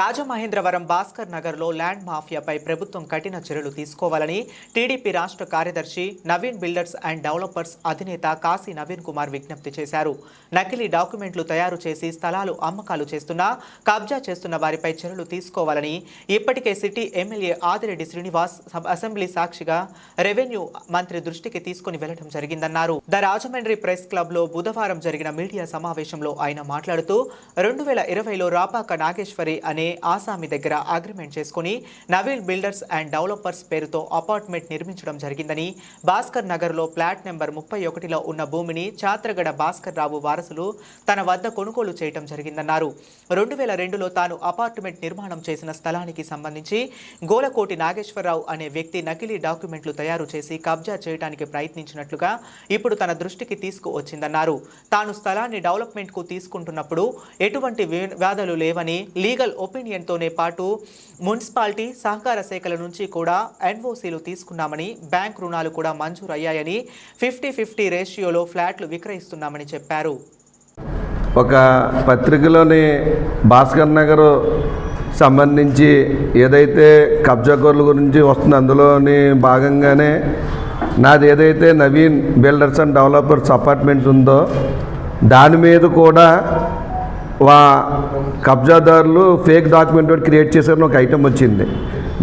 రాజమహేంద్రవరం భాస్కర్ నగర్లో ల్యాండ్ మాఫియాపై ప్రభుత్వం కఠిన చర్యలు తీసుకోవాలని టీడీపీ రాష్ట్ర కార్యదర్శి నవీన్ బిల్డర్స్ అండ్ డెవలపర్స్ అధినేత కాశీ నవీన్ కుమార్ విజ్ఞప్తి చేశారు. నకిలీ డాక్యుమెంట్లు తయారు చేసి స్థలాలు అమ్మకాలు చేస్తున్నా, కబ్జా చేస్తున్న వారిపై చర్యలు తీసుకోవాలని ఇప్పటికే city MLA Adireddy Srinivas assembly సాక్షిగా రెవెన్యూ మంత్రి దృష్టికి తీసుకుని వెళ్లడం జరిగిందన్నారు. ద రాజమండ్రి ప్రెస్ క్లబ్ లో బుధవారం జరిగిన మీడియా సమావేశంలో ఆయన మాట్లాడుతూ 2020లో రాపాక నాగేశ్వరి అనే ఆసామి దగ్గర అగ్రిమెంట్ చేసుకుని నవీన్ బిల్డర్స్ అండ్ డెవలపర్స్ పేరుతో అపార్ట్మెంట్ నిర్మించడం జరిగిందని, భాస్కర్ నగర్ లో ఫ్లాట్ నెంబర్ 31లో ఉన్న భూమిని చాత్రగడ భాస్కర్ రావు వారసులు తన వద్ద కొనుగోలు చేయడం జరిగిందన్నారు. 2002లో తాను అపార్ట్మెంట్ నిర్మాణం చేసిన స్థలానికి సంబంధించి గోలకోటి నాగేశ్వరరావు అనే వ్యక్తి నకిలీ డాక్యుమెంట్లు తయారు చేసి కబ్జా చేయడానికి ప్రయత్నించినట్లుగా ఇప్పుడు తన దృష్టికి తీసుకువచ్చిందన్నారు. తాను స్థలాన్ని డెవలప్మెంట్ కు తీసుకుంటున్నప్పుడు ఎటువంటి వ్యాధులు లేవని, లీగల్ ఒపీనియన్తోనే పాటు మున్సిపాలిటీ సహకార శాఖల నుంచి కూడా ఎన్ఓసీలు తీసుకున్నామని, బ్యాంక్ రుణాలు కూడా మంజూరు అయ్యాయని, 50-50 రేషియోలో ఫ్లాట్లు విక్రయిస్తున్నామని చెప్పారు. ఒక పత్రికలోని భాస్కర్ నగర్ సంబంధించి ఏదైతే కబ్జాకోర్ల గురించి వస్తుంది అందులోని భాగంగానే నాది ఏదైతే Naveen builders and developers apartment ఉందో దాని మీద కూడా కబ్జాదారులు ఫేక్ డాక్యుమెంట్ క్రియేట్ చేశారని ఒక ఐటెం వచ్చింది.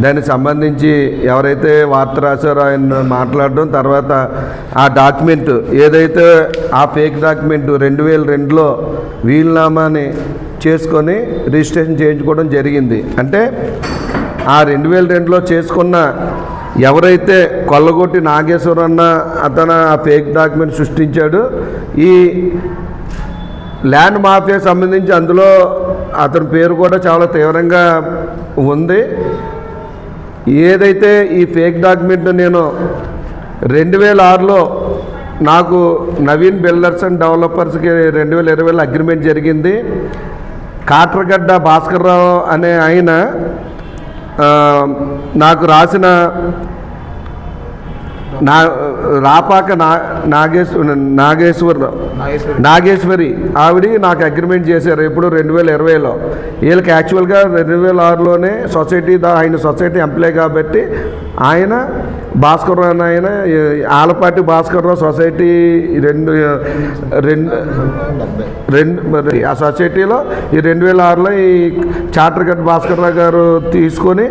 దానికి సంబంధించి ఎవరైతే వార్త రాశారో ఆయన మాట్లాడడం, తర్వాత ఆ డాక్యుమెంట్ ఏదైతే ఆ ఫేక్ డాక్యుమెంట్ 2002లో వీలునామాని చేసుకొని రిజిస్ట్రేషన్ చేయించుకోవడం జరిగింది. అంటే ఆ 2002లో చేసుకున్న ఎవరైతే కొల్లగొట్టి నాగేశ్వరం అన్న అతను ఆ ఫేక్ డాక్యుమెంట్ సృష్టించాడు. ఈ ల్యాండ్ మాఫియా సంబంధించి అందులో అతని పేరు కూడా చాలా తీవ్రంగా ఉంది. ఏదైతే ఈ ఫేక్ డాక్యుమెంట్ నేను 2006లో నాకు నవీన్ బిల్డర్స్ అండ్ డెవలపర్స్కి 2020లో అగ్రిమెంట్ జరిగింది. కాట్రగడ్డ భాస్కర్ రావు అనే ఆయన నాకు రాసిన రాపాక నాగేశ్వరి ఆవిడ నాకు అగ్రిమెంట్ చేశారు. ఎప్పుడు 2020లో. వీళ్ళకి యాక్చువల్గా 2006లోనే సొసైటీ ఆయన సొసైటీ ఎంప్లాయ్ కాబట్టి ఆయన భాస్కర్ రావు ఆయన ఆలపాటి భాస్కర్ రావు సొసైటీ ఆ సొసైటీలో ఈ 2006లో ఈ చాట్రగడ్డ భాస్కర్ రావు గారు తీసుకొని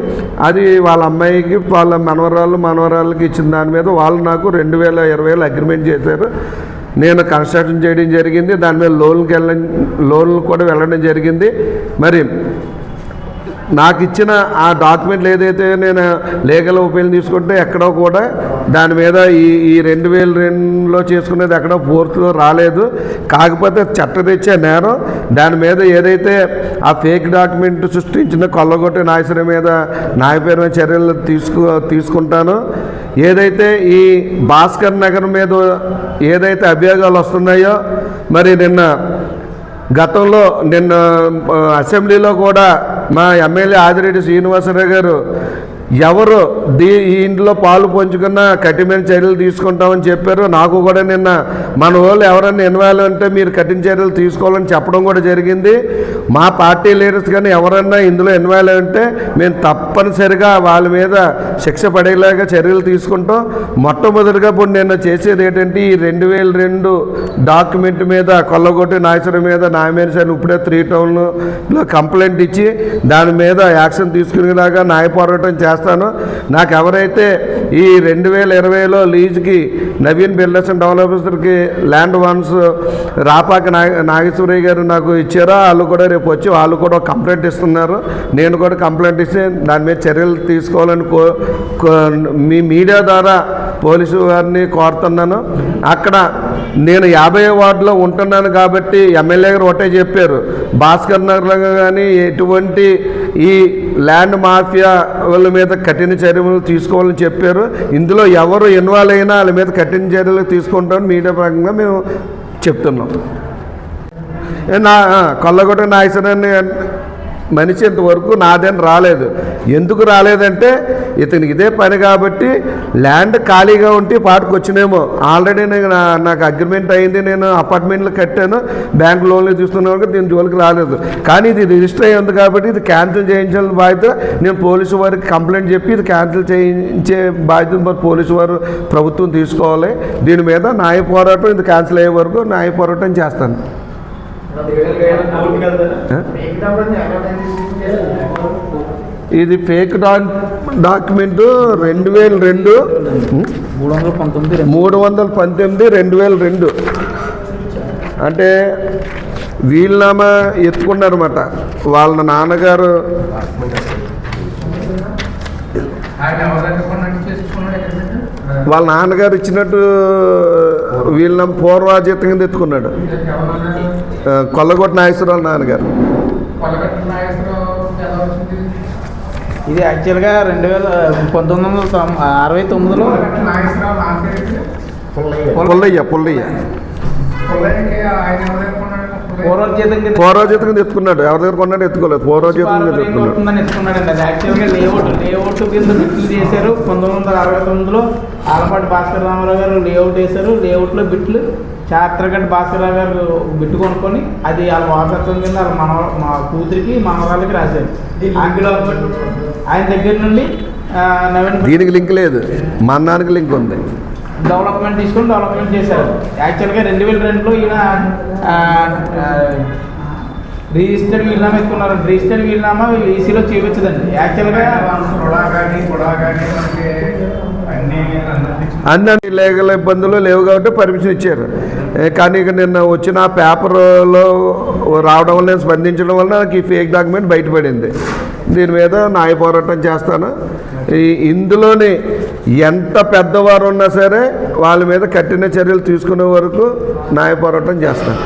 అది వాళ్ళ అమ్మాయికి వాళ్ళ మనవరాళ్ళకి ఇచ్చిన దాని మీద వాళ్ళు నాకు 2020లో అగ్రిమెంట్ చేశారు. నేను కన్స్ట్రక్షన్ చేయడం జరిగింది. దాని మీద లోన్లు కూడా వెళ్ళడం జరిగింది. మరి నాకు ఇచ్చిన ఆ డాక్యుమెంట్లు ఏదైతే నేను లీగల్ ఒపీనియన్ తీసుకుంటే ఎక్కడో కూడా దాని మీద ఈ 2002లో చేసుకునేది ఎక్కడో పూర్తిలో రాలేదు. కాకపోతే చట్టరీత్యా నేరం దాని మీద ఏదైతే ఆ ఫేక్ డాక్యుమెంట్ సృష్టించిన కొల్లగొట్టే నాయకుడి మీద న్యాయపరమైన చర్యలు తీసుకుంటాను. ఏదైతే ఈ భాస్కర్ నగర్ మీద ఏదైతే అభియోగాలు వస్తున్నాయో మరి గతంలో అసెంబ్లీలో కూడా మా ఎమ్మెల్యే ఆదిరెడ్డి శ్రీనివాసరావు గారు ఎవరు ఇంట్లో పాలు పంచుకున్నా కఠినమైన చర్యలు తీసుకుంటామని చెప్పారు. నాకు కూడా మన వాళ్ళు ఎవరైనా ఇన్వాల్వ్ అంటే మీరు కఠిన చర్యలు తీసుకోవాలని చెప్పడం కూడా జరిగింది. మా పార్టీ లీడర్స్ కానీ ఎవరైనా ఇందులో ఇన్వాల్వ్ అంటే మేము తప్పనిసరిగా వాళ్ళ మీద శిక్ష పడేలాగా చర్యలు తీసుకుంటాం. మొట్టమొదటిగా ఇప్పుడు నేను చేసేది ఏంటంటే ఈ 2002 డాక్యుమెంట్ మీద కొల్లగొట్టి నాయకుడి మీద నామినేషన్ ఇప్పుడే 3 టౌన్లో కంప్లైంట్ ఇచ్చి దాని మీద యాక్షన్ తీసుకునేలాగా న్యాయ పోరాటం చేస్తాను. నాకు ఎవరైతే ఈ 2020లో లీజుకి నవీన్ బిల్డర్స్ అండ్ డెవలపర్స్కి ల్యాండ్ వన్స్ రాపాక నాగేశ్వరయ్య గారు నాకు ఇచ్చారో వాళ్ళు కూడా రేపు వచ్చి వాళ్ళు కూడా కంప్లైంట్ ఇస్తున్నారు. నేను కూడా కంప్లైంట్ ఇస్తే దాని మీద చర్యలు తీసుకోవాలని మీ మీడియా ద్వారా పోలీసు వారిని కోరుతున్నాను. అక్కడ నేను 50వ వార్డులో ఉంటున్నాను కాబట్టి ఎమ్మెల్యే గారు ఒకటే చెప్పారు, భాస్కర్ నగర్లో కానీ ఎటువంటి ఈ ల్యాండ్ మాఫియా వాళ్ళ మీద కఠిన చర్యలు తీసుకోవాలని చెప్పారు. ఇందులో ఎవరు ఇన్వాల్వ్ అయినా వాళ్ళ మీద కఠిన చర్యలు తీసుకుంటామని మీడియా పరంగా మేము చెప్తున్నాం. కొల్లగొట్ట నాయకుడిని మనిషి ఇంతవరకు నాదని రాలేదు. ఎందుకు రాలేదంటే ఇతనికి ఇదే పని కాబట్టి ల్యాండ్ ఖాళీగా ఉంటే పాటకు వచ్చినేమో. ఆల్రెడీ నేను నాకు అగ్రిమెంట్ అయింది, నేను అపార్ట్మెంట్లు కట్టాను, బ్యాంక్ లోన్లు తీసుకున్న వరకు దీని జోలికి రాలేదు. కానీ ఇది రిజిస్టర్ అయ్యి ఉంది కాబట్టి ఇది క్యాన్సిల్ చేయించాల్సిన బాధ్యత నేను పోలీసు వారికి కంప్లైంట్ చెప్పి ఇది క్యాన్సిల్ చేయించే బాధ్యత మరి పోలీసు వారు ప్రభుత్వం తీసుకోవాలి. దీని మీద న్యాయ పోరాటం, ఇది క్యాన్సిల్ అయ్యే వరకు న్యాయ పోరాటం చేస్తాను. ఇది ఫేక్ డాక్యుమెంట్ 2002 319 2002 అంటే వీళ్ళనామా ఎత్తుకున్నారన్నమాట. వాళ్ళ నాన్నగారు వాళ్ళ నాన్నగారు ఇచ్చినట్టు వీళ్ళ పూర్వాజీతం కింద ఎత్తుకున్నాడు. కొల్లగొట్ట నాగేశ్వరరావు నాన్నగారు. ఇది యాక్చువల్గా 1969లో పుల్లయ్య పూర్వజీతం కింద ఎత్తుకున్నాడు. ఎవరి దగ్గర కొన్నాడు ఎత్తుకోలేదు, పూర్వజీతం కింద ఎత్తుకున్నాడండి. అది యాక్చువల్గా లేఅవుట్ కింద బిట్లు చేశారు. 1969లో ఆలపాటి భాస్కర్ రామారావు గారు లేఅవుట్ వేశారు. లేఅవుట్లో బిట్లు చాత్రగడ్డ భాస్కరరావు గారు బిట్టు కొనుక్కొని అది వాళ్ళ వారసత్వం కింద వాళ్ళ మా కూతురికి మనవరాలకి రాశారు. ఆయన దగ్గర నుండి దీనికి లింక్ లేదు, మన్నానికి లింక్ ఉంది. డెవలప్మెంట్ తీసుకొని డెవలప్మెంట్ చేశారు. యాక్చువల్గా 2002లో ఈయన రిజిస్టర్డ్ వీలునామా ఎత్తుకున్నారు. రిజిస్టర్డ్ వీలునామా ఈసీలో చూపించదండి. యాక్చువల్గా అన్ని లీగల్ ఇబ్బందులు లేవు కాబట్టి పర్మిషన్ ఇచ్చారు. కానీ ఇక నిన్న వచ్చిన పేపర్లో రావడం వల్ల స్పందించడం వల్ల నాకు ఈ ఫేక్ డాక్యుమెంట్ బయటపడింది. దీని మీద న్యాయ పోరాటం చేస్తాను. ఇందులోని ఎంత పెద్దవారు ఉన్నా సరే వాళ్ళ మీద కఠిన చర్యలు తీసుకునే వరకు న్యాయ పోరాటం చేస్తాను.